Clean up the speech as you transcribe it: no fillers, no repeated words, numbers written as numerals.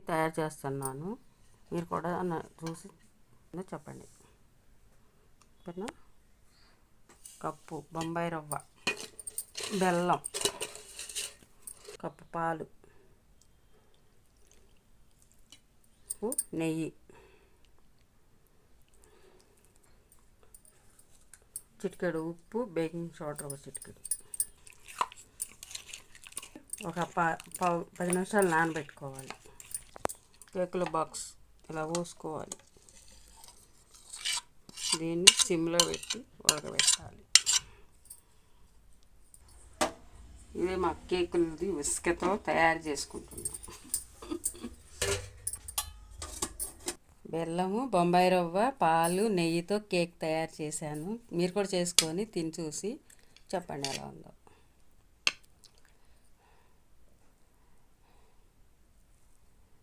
తయారు చేస్తున్నాను. మీరు కూడా చూసి చెప్పండి. ఓకేనా? కప్పు బొంబాయి రవ్వ, బెల్లం, కప్పు పాలు, నెయ్యి, చిటికెడు ఉప్పు, బేకింగ్ సోడా ఒక చిటికెడు. ఒక 10 నిమిషాలు నానబెట్టుకోవాలి. కేకుల బాక్స్ ఇలా పోసుకోవాలి. దీన్ని సిమ్లో పెట్టి ఉడకబెట్టాలి. ఇదే మా కేకులది ఇసుకతో తయారు చేసుకుంటున్నాం. బెల్లము, బొంబాయి రవ్వ, పాలు, నెయ్యితో కేక్ తయారు చేశాను. మీరు కూడా చేసుకొని తిని చూసి చెప్పండి ఎలా ఉందో.